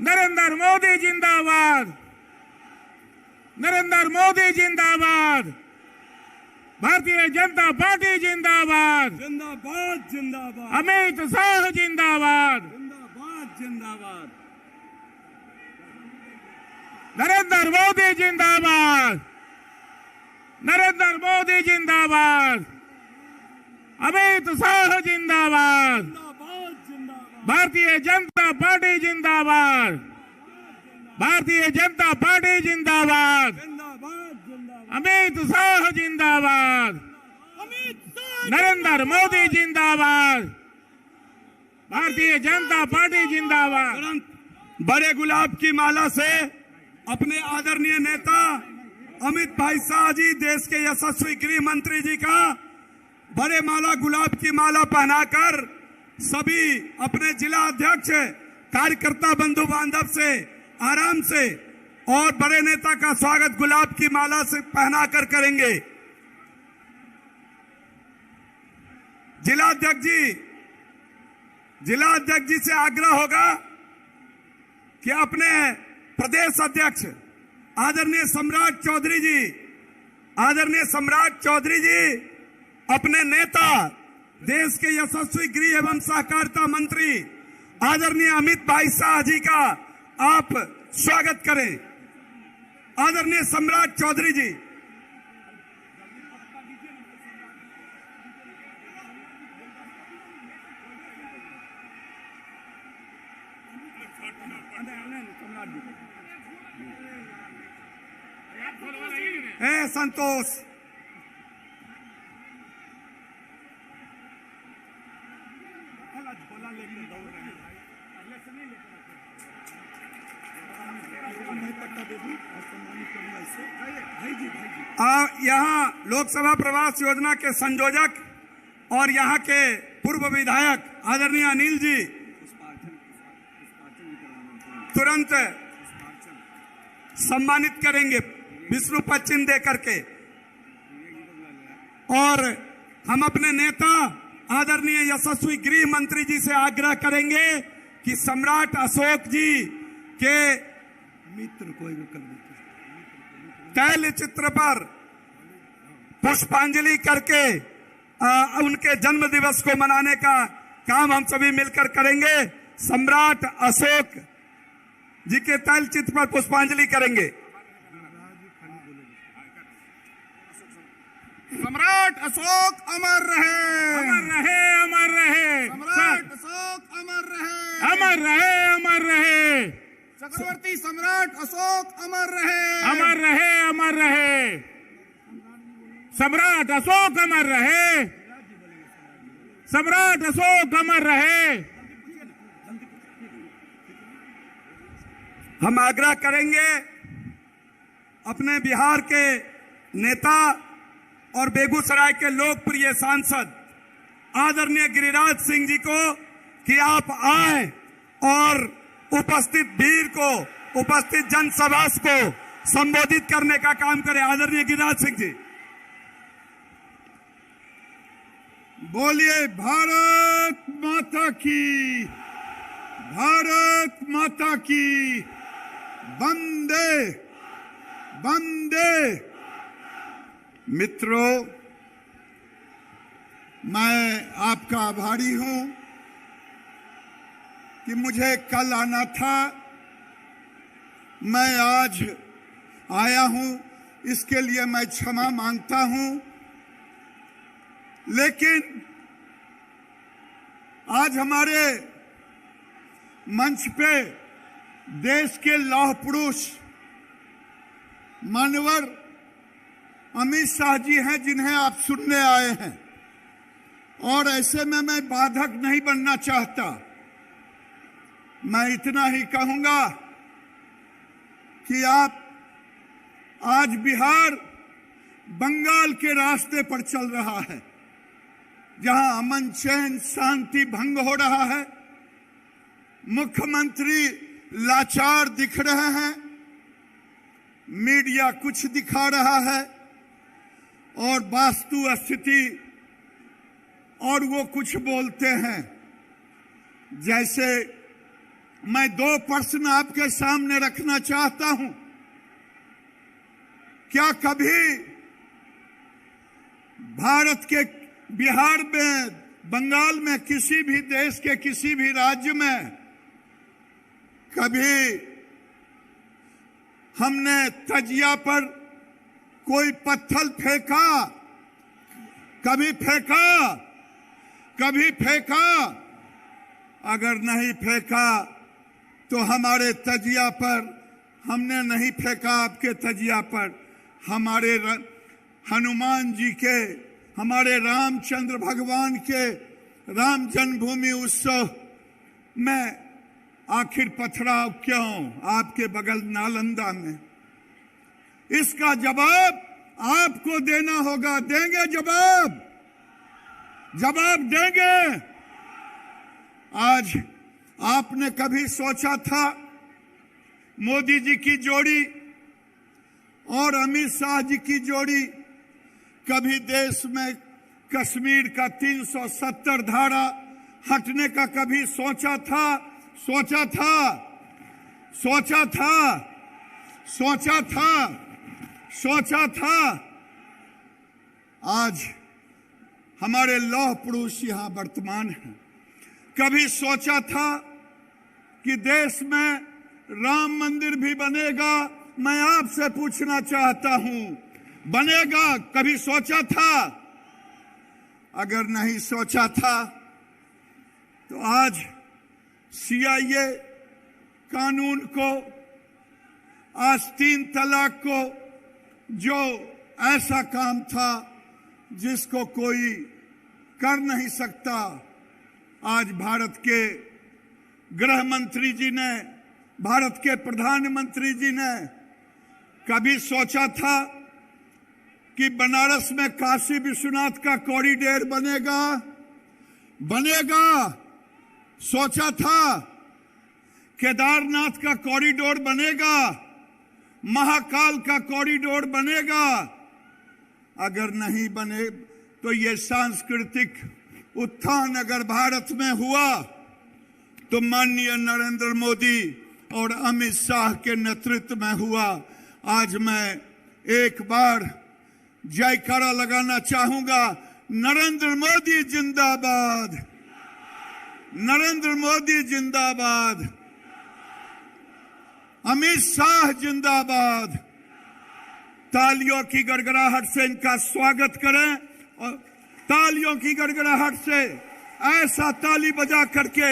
नरेंद्र मोदी जिंदाबाद, नरेंद्र मोदी जिंदाबाद, भारतीय जनता पार्टी जिंदाबाद, जिंदाबाद जिंदाबाद, अमित शाह जिंदाबाद, जिंदाबाद जिंदाबाद, नरेंद्र मोदी जिंदाबाद, नरेंद्र मोदी जिंदाबाद, अमित शाह जिंदाबाद, भारतीय जनता पार्टी जिंदाबाद, भारतीय जनता पार्टी जिंदाबाद, अमित शाह जिंदाबाद, नरेंद्र मोदी जिंदाबाद, भारतीय जनता पार्टी जिंदाबाद। बड़े गुलाब की माला से अपने आदरणीय नेता अमित भाई शाह जी, देश के यशस्वी गृह मंत्री जी का बड़े माला गुलाब की माला पहनाकर सभी अपने जिला अध्यक्ष कार्यकर्ता बंधु बांधव से आराम से और बड़े नेता का स्वागत गुलाब की माला से पहनाकर करेंगे। जिलाध्यक्ष जी से आग्रह होगा कि अपने प्रदेश अध्यक्ष आदरणीय सम्राट चौधरी जी अपने नेता देश के यशस्वी गृह एवं सहकारिता मंत्री आदरणीय अमित भाई शाह जी का आप स्वागत करें। आदरणीय सम्राट चौधरी जी, संतोष यहाँ लोकसभा प्रवास योजना के संयोजक और यहाँ के पूर्व विधायक आदरणीय अनिल जी तुरंत सम्मानित करेंगे विष्णु पद चिन्ह दे करके। और हम अपने नेता आदरणीय यशस्वी गृह मंत्री जी से आग्रह करेंगे कि सम्राट अशोक जी के मित्र को तैल चित्र पर पुष्पांजलि करके उनके जन्म दिवस को मनाने का काम हम सभी मिलकर करेंगे। सम्राट अशोक जी के तैल चित्र पर पुष्पांजलि करेंगे। सम्राट अशोक अमर रहे, अमर रहे, अमर रहे, सम्राट अशोक अमर रहे, अमर रहे, अमर रहे, चक्रवर्ती सम्राट अशोक अमर रहे, अमर रहे, अमर रहे, सम्राट अशोक अमर रहे, सम्राट अशोक अमर रहे। हम आग्रह करेंगे अपने बिहार के नेता और बेगूसराय के लोकप्रिय सांसद आदरणीय गिरिराज सिंह जी को कि आप आए और उपस्थित भीड़ को, उपस्थित जनसभा को संबोधित करने का काम करें। आदरणीय गिरिराज सिंह जी, बोलिए भारत माता की, भारत माता की, वंदे वंदे। मित्रों, मैं आपका आभारी हूं कि मुझे कल आना था, मैं आज आया हूं, इसके लिए मैं क्षमा मांगता हूं। लेकिन आज हमारे मंच पे देश के लौह पुरुष मानवर अमित शाह जी हैं, जिन्हें आप सुनने आए हैं, और ऐसे में मैं बाधक नहीं बनना चाहता। मैं इतना ही कहूंगा कि आप आज बिहार बंगाल के रास्ते पर चल रहा है, जहां अमन चैन शांति भंग हो रहा है, मुख्यमंत्री लाचार दिख रहे हैं, मीडिया कुछ दिखा रहा है और वास्तु स्थिति और वो कुछ बोलते हैं जैसे मैं 2 प्रश्न आपके सामने रखना चाहता हूं। क्या कभी भारत के बिहार में, बंगाल में, किसी भी देश के किसी भी राज्य में कभी हमने तजिया पर कोई पत्थर फेंका? कभी फेंका? कभी फेंका? अगर नहीं फेंका तो हमारे तजिया पर, हमने नहीं फेंका आपके तजिया पर, हमारे हनुमान जी के, हमारे रामचंद्र भगवान के राम जन्मभूमि उत्सव में आखिर पथराव क्यों आपके बगल नालंदा में? इसका जवाब आपको देना होगा। देंगे जवाब? जवाब देंगे? आज आपने कभी सोचा था मोदी जी की जोड़ी और अमित शाह जी की जोड़ी कभी देश में कश्मीर का 370 धारा हटने का कभी सोचा था? सोचा था? सोचा था? सोचा था? सोचा था? आज हमारे लौह पुरुष यहां वर्तमान हैं। कभी सोचा था कि देश में राम मंदिर भी बनेगा? मैं आपसे पूछना चाहता हूं, बनेगा? कभी सोचा था? अगर नहीं सोचा था तो आज सीआईए कानून को, आज 3 तलाक को, जो ऐसा काम था जिसको कोई कर नहीं सकता, आज भारत के गृह मंत्री जी ने, भारत के प्रधानमंत्री जी ने कभी सोचा था कि बनारस में काशी विश्वनाथ का कॉरिडोर बनेगा? बनेगा? सोचा था केदारनाथ का कॉरिडोर बनेगा? महाकाल का कॉरिडोर बनेगा? अगर नहीं बने तो ये सांस्कृतिक उत्थान अगर भारत में हुआ तो माननीय नरेंद्र मोदी और अमित शाह के नेतृत्व में हुआ। आज मैं एक बार जयकारा लगाना चाहूंगा, नरेंद्र मोदी जिंदाबाद, नरेंद्र मोदी जिंदाबाद, अमित शाह जिंदाबाद। तालियों की गड़गड़ाहट से इनका स्वागत करें और तालियों की गड़गड़ाहट से ऐसा ताली बजा करके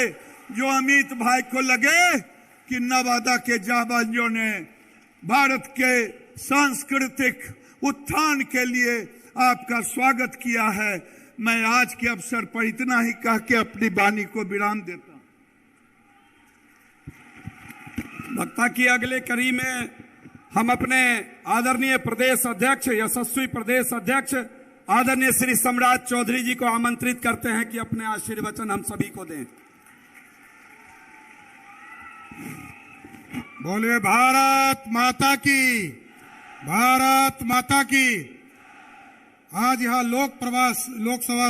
जो अमित भाई को लगे कि नवादा के जाबाजियों ने भारत के सांस्कृतिक उत्थान के लिए आपका स्वागत किया है। मैं आज के अवसर पर इतना ही कह के अपनी वाणी को विराम देता हूं। वक्ता की अगले कड़ी में हम अपने आदरणीय प्रदेश अध्यक्ष, यशस्वी प्रदेश अध्यक्ष आदरणीय श्री सम्राट चौधरी जी को आमंत्रित करते हैं कि अपने आशीर्वचन हम सभी को दें। बोले भारत माता की, भारत माता की। आज यहाँ लोकसभा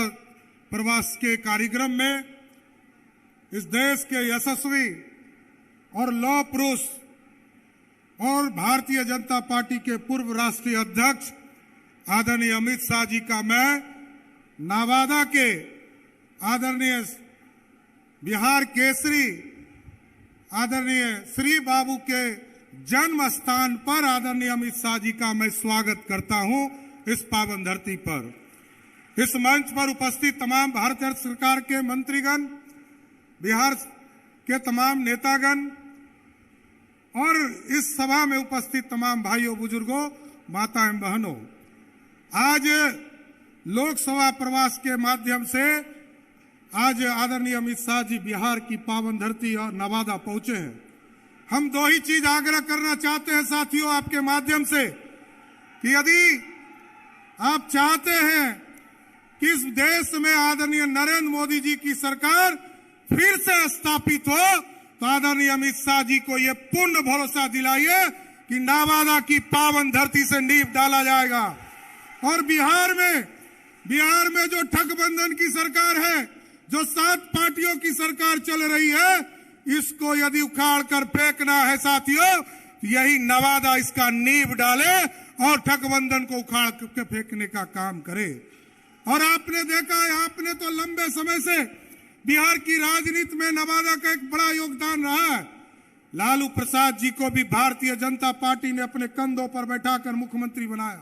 प्रवास के कार्यक्रम में इस देश के यशस्वी और लौह पुरुष और भारतीय जनता पार्टी के पूर्व राष्ट्रीय अध्यक्ष आदरणीय अमित शाह जी का मैं नवादा के आदरणीय बिहार केसरी आदरणीय श्री बाबू के जन्म स्थान पर आदरणीय अमित शाह जी का मैं स्वागत करता हूं इस पावन धरती पर। इस मंच पर उपस्थित तमाम भारतीय सरकार के मंत्रीगण, बिहार के तमाम नेतागण और इस सभा में उपस्थित तमाम भाइयों, बुजुर्गों, माता एवं बहनों, आज लोकसभा प्रवास के माध्यम से आज आदरणीय अमित शाह जी बिहार की पावन धरती और नवादा पहुंचे हैं। हम 2 ही चीज आग्रह करना चाहते हैं साथियों आपके माध्यम से कि यदि आप चाहते हैं कि इस देश में आदरणीय नरेंद्र मोदी जी की सरकार फिर से स्थापित हो तो आदरणीय अमित शाह जी को यह पूर्ण भरोसा दिलाइए कि नवादा की पावन धरती से नींव डाला जाएगा। और बिहार में जो ठगबंधन की सरकार है, जो 7 पार्टियों की सरकार चल रही है, इसको यदि उखाड़ कर फेंकना है साथियों, यही नवादा इसका नींव डाले और ठगबंधन को उखाड़ के फेंकने का काम करे। और आपने देखा है, आपने तो लंबे समय से बिहार की राजनीति में नवादा का एक बड़ा योगदान रहा है। लालू प्रसाद जी को भी भारतीय जनता पार्टी ने अपने कंधों पर बैठाकर मुख्यमंत्री बनाया।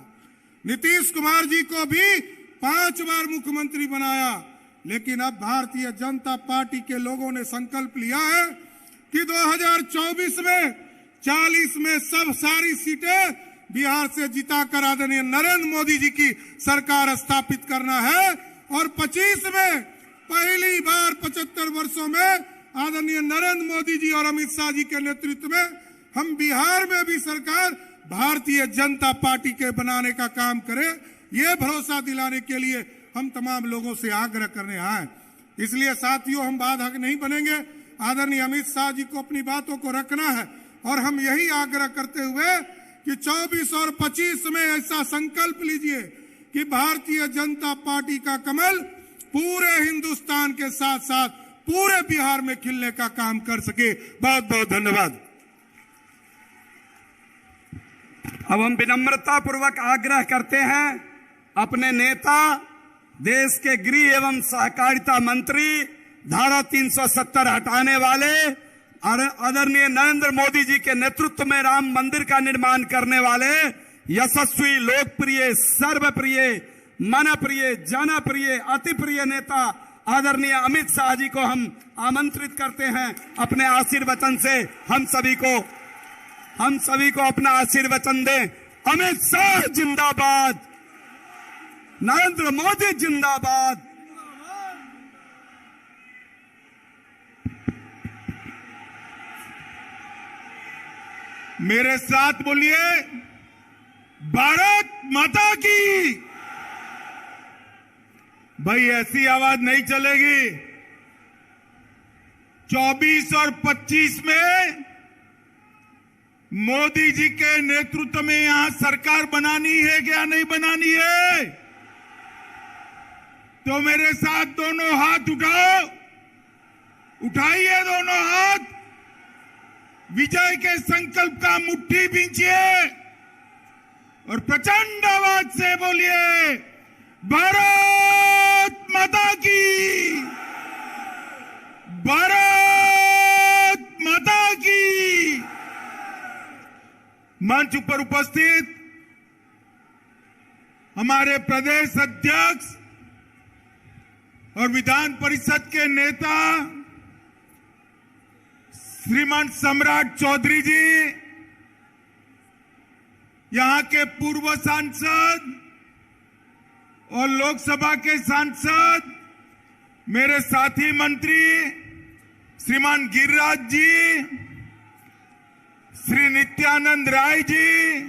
नीतीश कुमार जी को भी 5 बार मुख्यमंत्री बनाया। लेकिन अब भारतीय जनता पार्टी के लोगों ने संकल्प लिया है कि 2024 में 40 में सब सारी सीटें बिहार से जिताकर आदरणीय नरेंद्र मोदी जी की सरकार स्थापित करना है। और 25 में पहली बार 75 वर्षों में आदरणीय नरेंद्र मोदी जी और अमित शाह जी के नेतृत्व में हम बिहार में भी सरकार भारतीय जनता पार्टी के बनाने का काम करें। ये भरोसा दिलाने के लिए हम तमाम लोगों से आग्रह करने आए। इसलिए साथियों, हम बाधक नहीं बनेंगे। आदरणीय अमित शाह जी को अपनी बातों को रखना है और हम यही आग्रह करते हुए कि 24 और 25 में ऐसा संकल्प लीजिए कि भारतीय जनता पार्टी का कमल पूरे हिंदुस्तान के साथ साथ पूरे बिहार में खिलने का काम कर सके। बहुत बहुत धन्यवाद। अब हम विनम्रता पूर्वक आग्रह करते हैं अपने नेता, देश के गृह एवं सहकारिता मंत्री, धारा 370 हटाने वाले आदरणीय नरेंद्र मोदी जी के नेतृत्व में राम मंदिर का निर्माण करने वाले यशस्वी, लोकप्रिय, सर्वप्रिय, मनप्रिय, जनप्रिय, अति प्रिय नेता आदरणीय अमित शाह जी को हम आमंत्रित करते हैं अपने आशीर्वचन से हम सभी को अपना आशीर्वचन दें। अमित शाह जिंदाबाद, नरेंद्र मोदी जिंदाबाद। मेरे साथ बोलिए, भारत माता की। भाई ऐसी आवाज नहीं चलेगी। 24 और 25 में मोदी जी के नेतृत्व में यहां सरकार बनानी है क्या नहीं बनानी है? तो मेरे साथ दोनों हाथ उठाओ, उठाइए दोनों हाथ, विजय के संकल्प का मुट्ठी बींचिए और प्रचंड आवाज से बोलिए, भारत माता की, भारत माता की। मंच पर उपस्थित हमारे प्रदेश अध्यक्ष और विधान परिषद के नेता श्रीमान सम्राट चौधरी जी, यहां के पूर्व सांसद और लोकसभा के सांसद, मेरे साथी मंत्री श्रीमान गिरिराज जी, श्री नित्यानंद राय जी,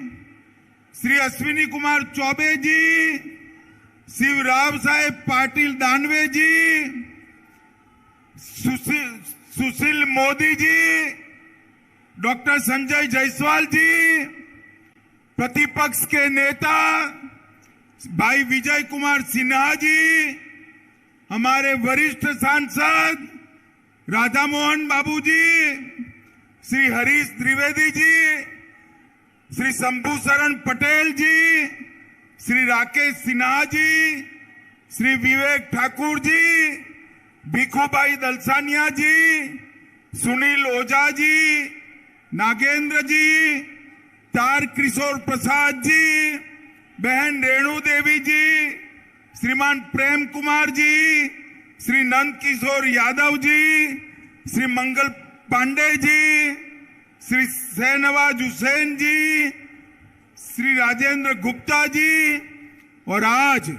श्री अश्विनी कुमार चौबे जी, शिवराव साहेब पाटिल दानवे जी, सुशील मोदी जी, डॉक्टर संजय जायसवाल जी, प्रतिपक्ष के नेता भाई विजय कुमार सिन्हा जी, हमारे वरिष्ठ सांसद राधा मोहन बाबू जी, श्री हरीश द्विवेदी जी, श्री शंभू शरण पटेल जी, श्री राकेश सिन्हा जी, श्री विवेक ठाकुर जी, भिखूभाई दलसानिया जी, सुनील ओझा जी, नागेंद्र जी, तार किशोर प्रसाद जी, बहन रेणु देवी जी, श्रीमान प्रेम कुमार जी, श्री नंद किशोर यादव जी, श्री मंगल पांडे जी, श्री शहनवाज हुसैन जी, श्री राजेंद्र गुप्ता जी, और आज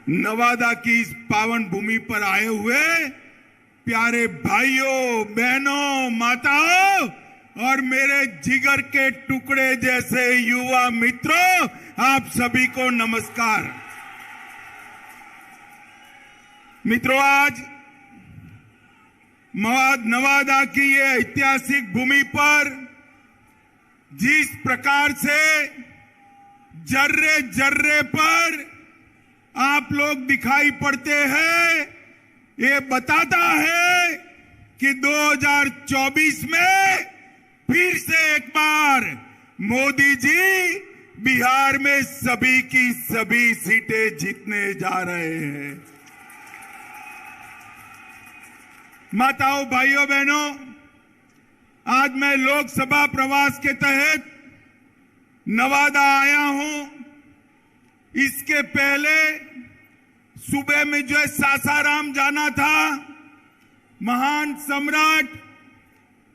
नवादा की इस पावन भूमि पर आए हुए प्यारे भाइयों, बहनों, माताओं और मेरे जिगर के टुकड़े जैसे युवा मित्रों, आप सभी को नमस्कार। मित्रों, आज नवादा की ये ऐतिहासिक भूमि पर जिस प्रकार से जर्रे जर्रे पर आप लोग दिखाई पड़ते हैं, ये बताता है कि 2024 में फिर से एक बार मोदी जी बिहार में सभी की सभी सीटें जीतने जा रहे हैं। माताओं, भाइयों, बहनों, आज मैं लोकसभा प्रवास के तहत नवादा आया हूं। इसके पहले सुबह में जो है सासाराम जाना था। महान सम्राट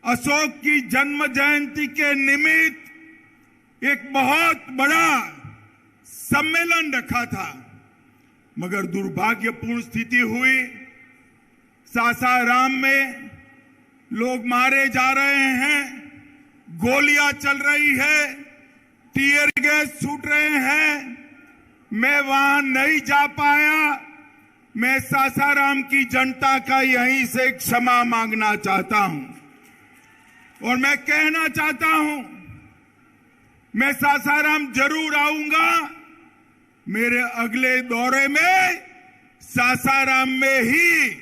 अशोक की जन्म जयंती के निमित्त एक बहुत बड़ा सम्मेलन रखा था, मगर दुर्भाग्यपूर्ण स्थिति हुई। सासाराम में लोग मारे जा रहे हैं, गोलियां चल रही है, टीयर गैस छूट रहे हैं। मैं वहां नहीं जा पाया। मैं सासाराम की जनता का यहीं से क्षमा मांगना चाहता हूं और मैं कहना चाहता हूं, मैं सासाराम जरूर आऊंगा। मेरे अगले दौरे में सासाराम में ही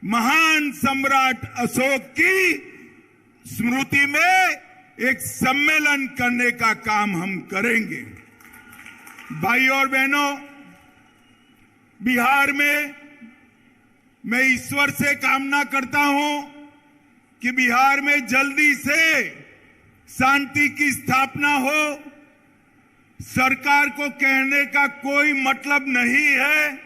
महान सम्राट अशोक की स्मृति में एक सम्मेलन करने का काम हम करेंगे। भाइयों और बहनों, बिहार में मैं ईश्वर से कामना करता हूं कि बिहार में जल्दी से शांति की स्थापना हो। सरकार को कहने का कोई मतलब नहीं है।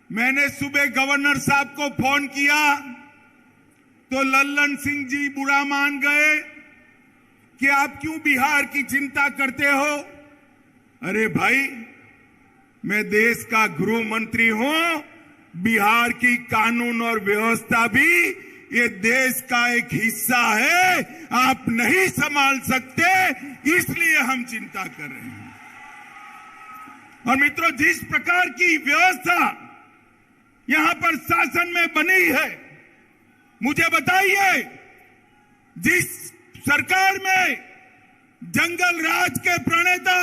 मैंने सुबह गवर्नर साहब को फोन किया तो लल्लन सिंह जी बुरा मान गए कि आप क्यों बिहार की चिंता करते हो। अरे भाई, मैं देश का गृह मंत्री हूं। बिहार की कानून और व्यवस्था भी ये देश का एक हिस्सा है। आप नहीं संभाल सकते, इसलिए हम चिंता कर रहे हैं। और मित्रों, जिस प्रकार की व्यवस्था यहां पर शासन में बनी है, मुझे बताइए, जिस सरकार में जंगल राज के प्रणेता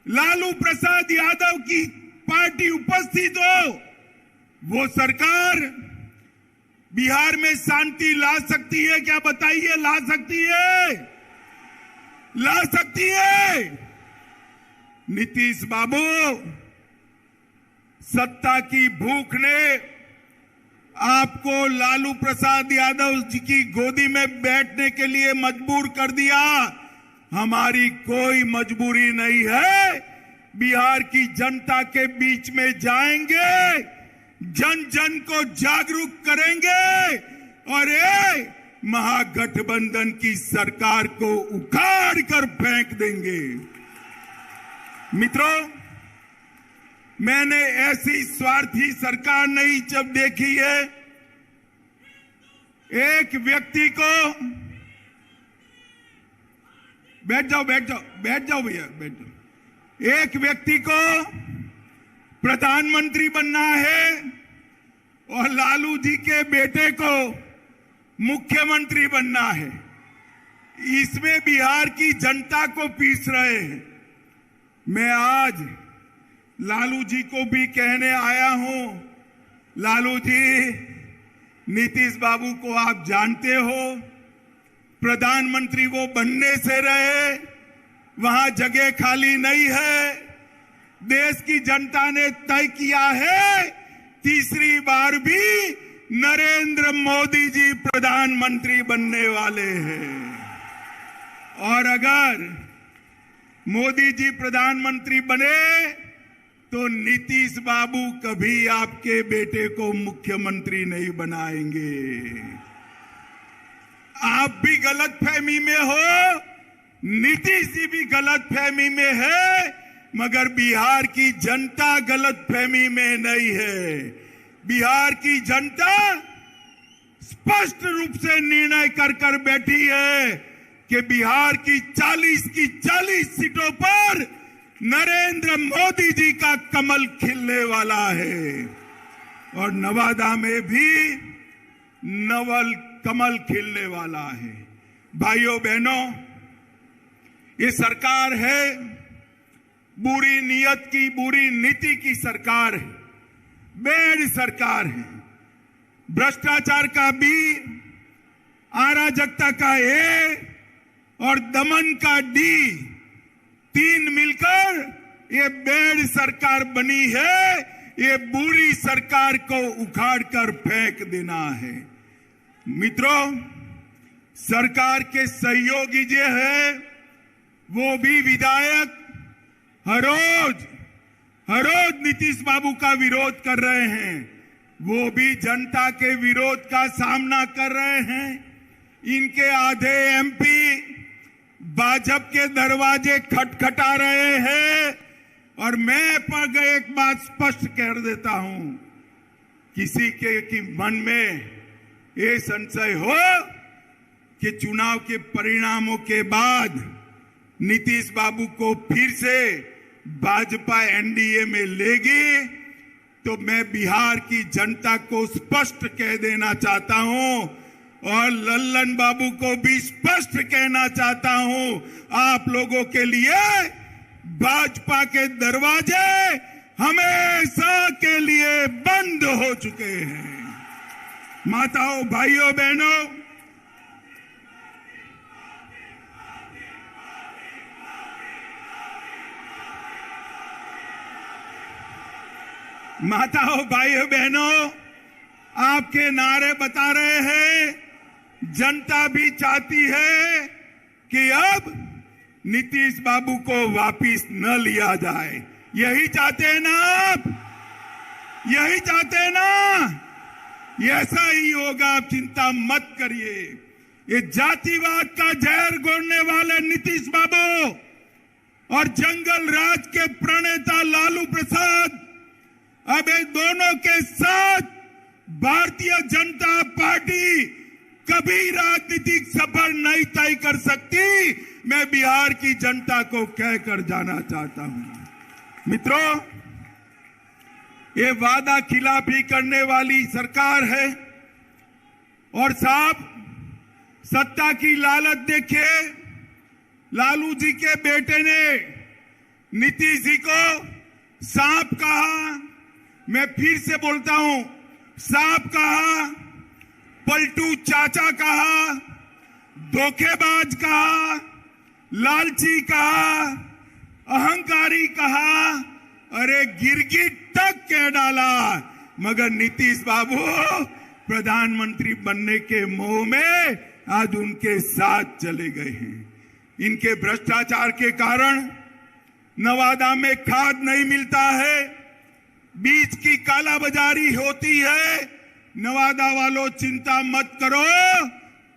लालू प्रसाद यादव की पार्टी उपस्थित हो, वो सरकार बिहार में शांति ला सकती है क्या? बताइए, ला सकती है? ला सकती है? नीतीश बाबू, सत्ता की भूख ने आपको लालू प्रसाद यादव जी की गोदी में बैठने के लिए मजबूर कर दिया। हमारी कोई मजबूरी नहीं है। बिहार की जनता के बीच में जाएंगे, जन जन को जागरूक करेंगे और ये महागठबंधन की सरकार को उखाड़ कर फेंक देंगे। मित्रों, मैंने ऐसी स्वार्थी सरकार नहीं जब देखी है। एक व्यक्ति को, बैठ जाओ भैया, बैठ जाओ। एक व्यक्ति को प्रधानमंत्री बनना है और लालू जी के बेटे को मुख्यमंत्री बनना है। इसमें बिहार की जनता को पीस रहे हैं। मैं आज लालू जी को भी कहने आया हूं, लालू जी, नीतीश बाबू को आप जानते हो, प्रधानमंत्री वो बनने से रहे, वहां जगह खाली नहीं है। देश की जनता ने तय किया है, तीसरी बार भी नरेंद्र मोदी जी प्रधानमंत्री बनने वाले हैं। और अगर मोदी जी प्रधानमंत्री बने तो नीतीश बाबू कभी आपके बेटे को मुख्यमंत्री नहीं बनाएंगे। आप भी गलतफहमी में हो, नीतीश जी भी गलतफहमी में है, मगर बिहार की जनता गलतफहमी में नहीं है। बिहार की जनता स्पष्ट रूप से निर्णय कर बैठी है कि बिहार की 40 सीटों पर नरेंद्र मोदी जी का कमल खिलने वाला है और नवादा में भी नवल कमल खिलने वाला है। भाइयों बहनों, ये सरकार है बुरी नीयत की, बुरी नीति की सरकार है, बेड सरकार है। भ्रष्टाचार का बी, अराजकता का ए और दमन का डी, तीन मिलकर ये बेड सरकार बनी है। ये बुरी सरकार को उखाड़कर फेंक देना है। मित्रों, सरकार के सहयोगी जो है वो भी विधायक हर रोज नीतीश बाबू का विरोध कर रहे हैं। वो भी जनता के विरोध का सामना कर रहे हैं। इनके आधे एमपी भाजपा के दरवाजे खटखटा रहे हैं। और मैं पर एक बात स्पष्ट कर देता हूं, किसी के मन में ये संशय हो कि चुनाव के परिणामों के बाद नीतीश बाबू को फिर से भाजपा एनडीए में लेगी, तो मैं बिहार की जनता को स्पष्ट कह देना चाहता हूं और लल्लन बाबू को भी स्पष्ट कहना चाहता हूं, आप लोगों के लिए भाजपा के दरवाजे हमेशा के लिए बंद हो चुके हैं। माताओं, भाइयों, बहनों, आपके नारे बता रहे हैं, जनता भी चाहती है कि अब नीतीश बाबू को वापिस न लिया जाए। यही चाहते हैं ना आप? यही चाहते हैं ना? ऐसा ही होगा, आप चिंता मत करिए। ये जातिवाद का जहर घोलने वाले नीतीश बाबू और जंगल राज के प्रणेता लालू प्रसाद अब इन दोनों के साथ भारतीय जनता पार्टी कभी राजनीतिक सफर नहीं तय कर सकती। मैं बिहार की जनता को कहकर जाना चाहता हूं। मित्रों, ये वादा खिलाफी करने वाली सरकार है और साहब, सत्ता की लालच देखिए। लालू जी के बेटे ने नीतीश जी को सांप कहा, मैं फिर से बोलता हूं, सांप कहा, पलटू चाचा कहा, धोखेबाज कहा, लालची कहा, अहंकारी कहा, अरे गिरगिट तक कह डाला। मगर नीतीश बाबू प्रधानमंत्री बनने के मोह में आज उनके साथ चले गए हैं। इनके भ्रष्टाचार के कारण नवादा में खाद नहीं मिलता है, बीज की कालाबाजारी होती है। नवादा वालों, चिंता मत करो,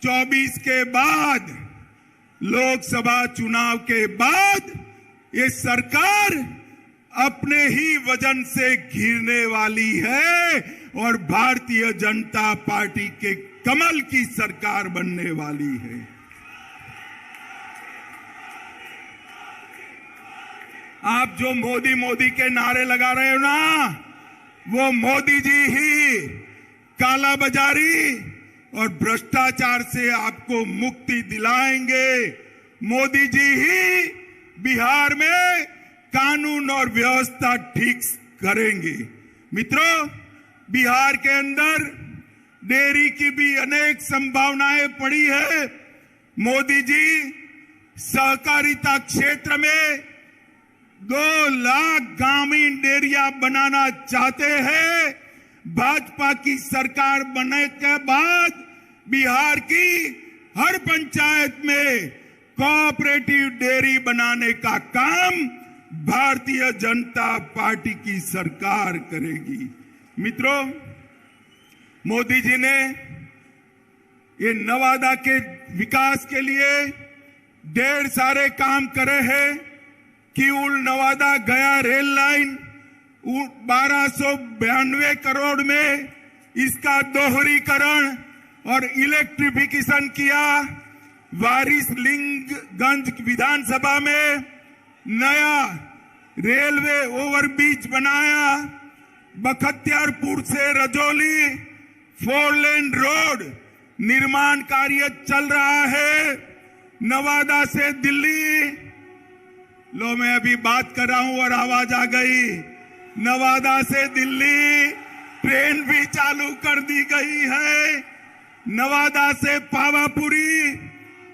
24 के बाद, लोकसभा चुनाव के बाद ये सरकार अपने ही वजन से घिरने वाली है और भारतीय जनता पार्टी के कमल की सरकार बनने वाली है। आप जो मोदी मोदी के नारे लगा रहे हो ना, वो मोदी जी ही कालाबाजारी और भ्रष्टाचार से आपको मुक्ति दिलाएंगे। मोदी जी ही बिहार में कानून और व्यवस्था ठीक करेंगे। मित्रों, बिहार के अंदर डेयरी की भी अनेक संभावनाएं पड़ी है। मोदी जी सहकारिता क्षेत्र में 2 लाख ग्रामीण डेयरिया बनाना चाहते हैं। भाजपा की सरकार बनने के बाद बिहार की हर पंचायत में कोऑपरेटिव डेयरी बनाने का काम भारतीय जनता पार्टी की सरकार करेगी। मित्रों, मोदी जी ने ये नवादा के विकास के लिए ढेर सारे काम करे हैं। किऊल नवादा गया रेल लाइन 1292 करोड़ में इसका दोहरीकरण और इलेक्ट्रिफिकेशन किया। वारिसलिंगगंज विधानसभा में नया रेलवे ओवरब्रिज बनाया। बख्तियारपुर से रजौली 4 लेन रोड निर्माण कार्य चल रहा है। नवादा से दिल्ली, लो मैं अभी बात कर रहा हूं और आवाज आ गई। नवादा से दिल्ली ट्रेन भी चालू कर दी गई है। नवादा से पावापुरी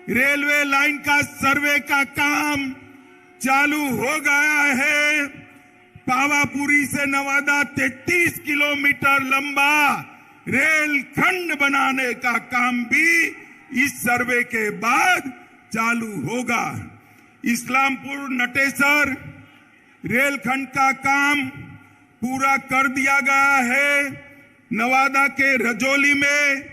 रेलवे लाइन का सर्वे का काम चालू हो गया है। पावापुरी से नवादा 33 किलोमीटर लंबा रेल खंड बनाने का काम भी इस सर्वे के बाद चालू होगा। इस्लामपुर नटेसर रेलखंड का काम पूरा कर दिया गया है। नवादा के रजौली में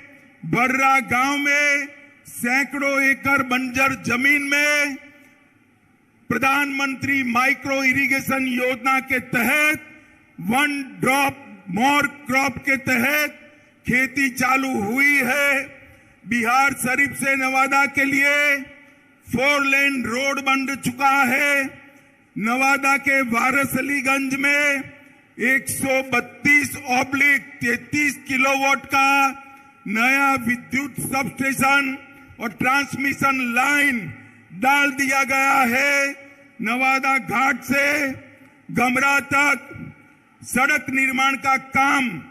बर्रा गांव में सैकड़ों एकड़ बंजर जमीन में प्रधानमंत्री माइक्रो इरिगेशन योजना के तहत 1 ड्रॉप मोर क्रॉप के तहत खेती चालू हुई है। बिहार शरीफ से नवादा के लिए 4 लेन रोड बन चुका है। नवादा के वारसलीगंज में 132/33 किलोवाट का नया विद्युत सबस्टेशन और ट्रांसमिशन लाइन डाल दिया गया है। नवादा घाट से गमरा तक सड़क निर्माण का काम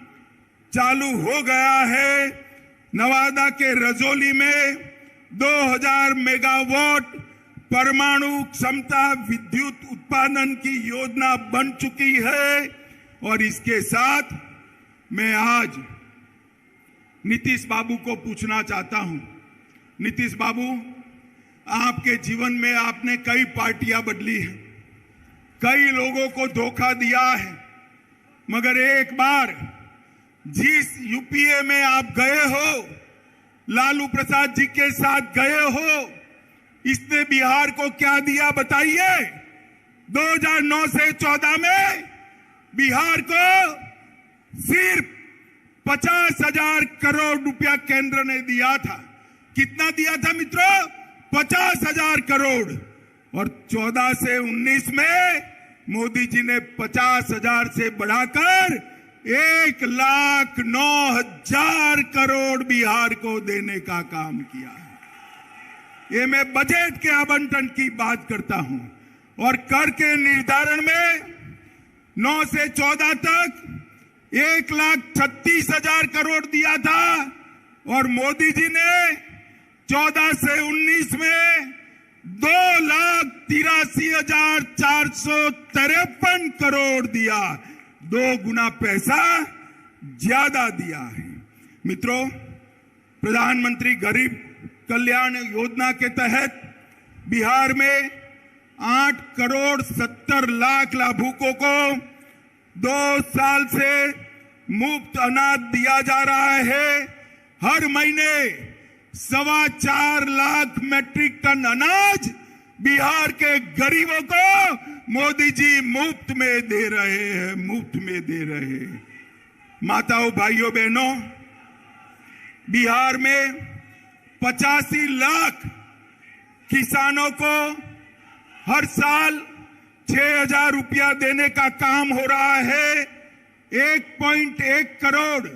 चालू हो गया है। नवादा के रजौली में 2000 मेगावाट परमाणु क्षमता विद्युत उत्पादन की योजना बन चुकी है। और इसके साथ मैं आज नीतीश बाबू को पूछना चाहता हूं। नीतीश बाबू, आपके जीवन में आपने कई पार्टियां बदली हैं, कई लोगों को धोखा दिया है, मगर एक बार जिस यूपीए में आप गए हो, लालू प्रसाद जी के साथ गए हो, इसने बिहार को क्या दिया बताइए। 2009 से 14 में बिहार को सिर्फ 50,000 करोड़ रुपया केंद्र ने दिया था। कितना दिया था मित्रों? 50,000 करोड़। और 14 से 19 में मोदी जी ने 50,000 से बढ़ाकर 1,09,000 करोड़ बिहार को देने का काम किया है। ये मैं बजट के आवंटन की बात करता हूं। और कर के निर्धारण में 9 से 14 तक 1,36,000 करोड़ दिया था और मोदी जी ने 14 से 19 में 2,83,453 करोड़ दिया। 2 गुना पैसा ज्यादा दिया है। मित्रों, प्रधानमंत्री गरीब कल्याण योजना के तहत बिहार में 8,70,00,000 लाभुकों को 2 साल से मुफ्त अनाज दिया जा रहा है। हर महीने 4.25 लाख मैट्रिक टन अनाज बिहार के गरीबों को मोदी जी मुफ्त में दे रहे हैं, मुफ्त में दे रहे हैं। माताओं, भाइयों, बहनों, बिहार में 85 लाख किसानों को हर साल 6,000 रुपया देने का काम हो रहा है। 1.1 करोड़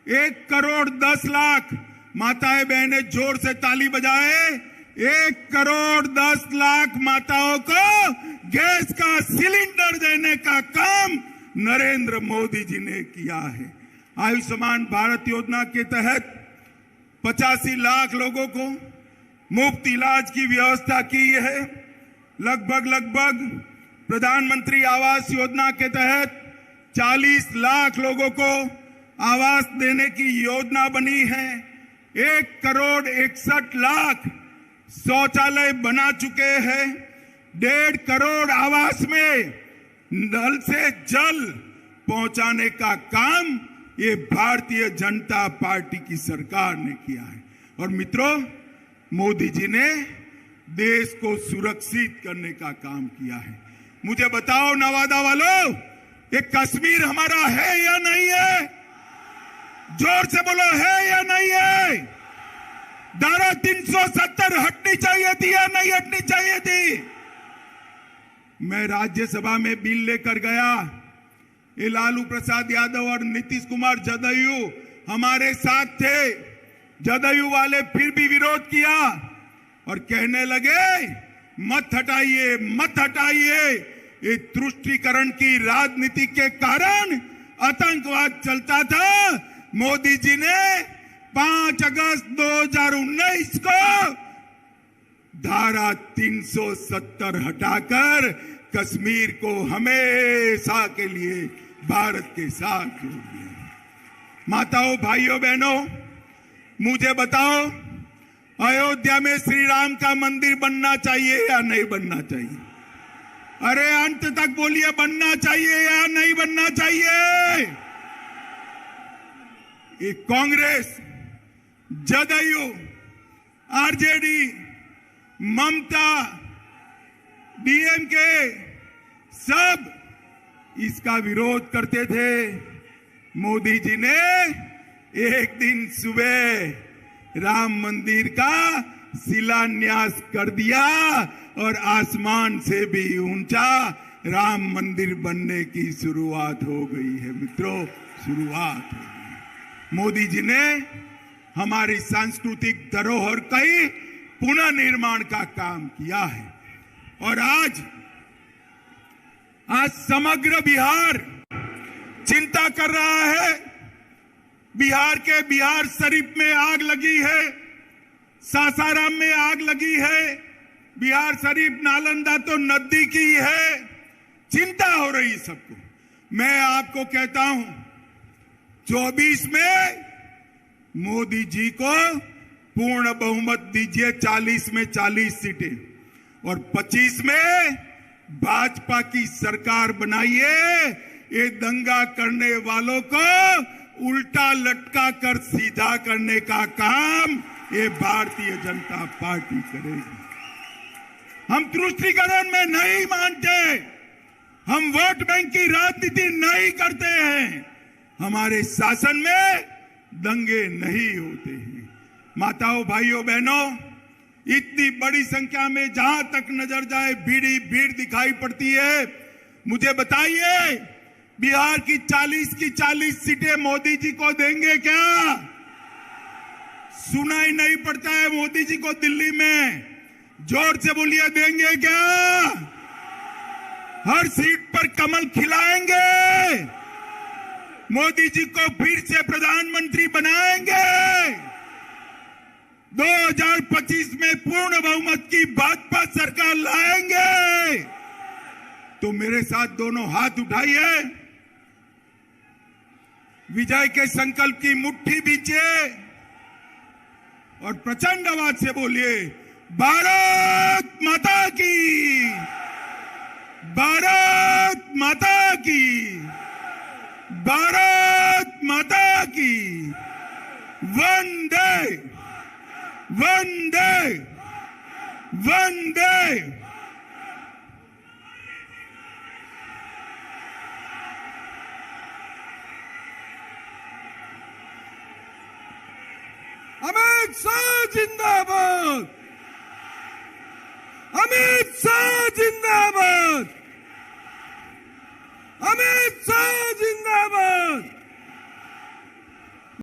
1,10,00,000 माताएं बहनें जोर से ताली बजाए। 1,10,00,000 माताओं को गैस का सिलेंडर देने का काम नरेंद्र मोदी जी ने किया है। आयुष्मान भारत योजना के तहत 85 लाख लोगों को मुफ्त इलाज की व्यवस्था की है। लगभग प्रधानमंत्री आवास योजना के तहत 40 लाख लोगों को आवास देने की योजना बनी है। 1,61,00,000 शौचालय बना चुके हैं। 1.5 करोड़ आवास में नल से जल पहुंचाने का काम ये भारतीय जनता पार्टी की सरकार ने किया है। और मित्रों, मोदी जी ने देश को सुरक्षित करने का काम किया है। मुझे बताओ नवादा वालों, ये कश्मीर हमारा है या नहीं है? जोर से बोलो, है या नहीं है? धारा 370 हटनी चाहिए थी या नहीं हटनी चाहिए थी? मैं राज्यसभा में बिल लेकर गया। ये लालू प्रसाद यादव और नीतीश कुमार जदयू हमारे साथ थे। जदयू वाले फिर भी विरोध किया और कहने लगे मत हटाइए, मत हटाइए। ये तुष्टीकरण की राजनीति के कारण आतंकवाद चलता था, मोदी जी ने 5 अगस्त 2019 को धारा 370 हटाकर कश्मीर को हमेशा के लिए भारत के साथ जोड़ दिया। माताओं, भाइयों, बहनों, मुझे बताओ, अयोध्या में श्री राम का मंदिर बनना चाहिए या नहीं बनना चाहिए? अरे अंत तक बोलिए, बनना चाहिए या नहीं बनना चाहिए? ये कांग्रेस, जदयू, आरजेडी, ममता, डीएमके सब इसका विरोध करते थे। मोदी जी ने एक दिन सुबह राम मंदिर का शिलान्यास कर दिया और आसमान से भी ऊंचा राम मंदिर बनने की शुरुआत हो गई है। मित्रों, शुरुआत हो गई। मोदी जी ने हमारी सांस्कृतिक धरोहर का ही पुनर्निर्माण का काम किया है और आज समग्र बिहार चिंता कर रहा है। बिहार के बिहार शरीफ में आग लगी है, सासाराम में आग लगी है, बिहार शरीफ नालंदा तो नजदीक ही है। चिंता हो रही सबको। मैं आपको कहता हूं, 24 में मोदी जी को पूर्ण बहुमत दीजिए, 40 में 40 सीटें, और 25 में भाजपा की सरकार बनाइए। ये दंगा करने वालों को उल्टा लटका कर सीधा करने का काम ये भारतीय जनता पार्टी करेगी। हम तुष्टीकरण में नहीं मानते, हम वोट बैंक की राजनीति नहीं करते हैं। हमारे शासन में दंगे नहीं होते हैं। माताओं, भाइयों, बहनों, इतनी बड़ी संख्या में जहां तक नजर जाए भीड़ दिखाई पड़ती है। मुझे बताइए, बिहार की 40 सीटें मोदी जी को देंगे क्या? सुनाई नहीं पड़ता है मोदी जी को दिल्ली में? जोर से बोलिए, देंगे क्या? हर सीट पर कमल खिलाएंगे, मोदी जी को फिर से प्रधानमंत्री बनाएंगे, 2025 में पूर्ण बहुमत की भाजपा सरकार लाएंगे। तो मेरे साथ दोनों हाथ उठाइए, विजय के संकल्प की मुट्ठी बीचिए और प्रचंड आवाज से बोलिए, भारत माता की, भारत माता की, भारत माता की, वंदे वंदे वंदे। अमित शाह जिंदाबाद, अमित शाह जिंदाबाद।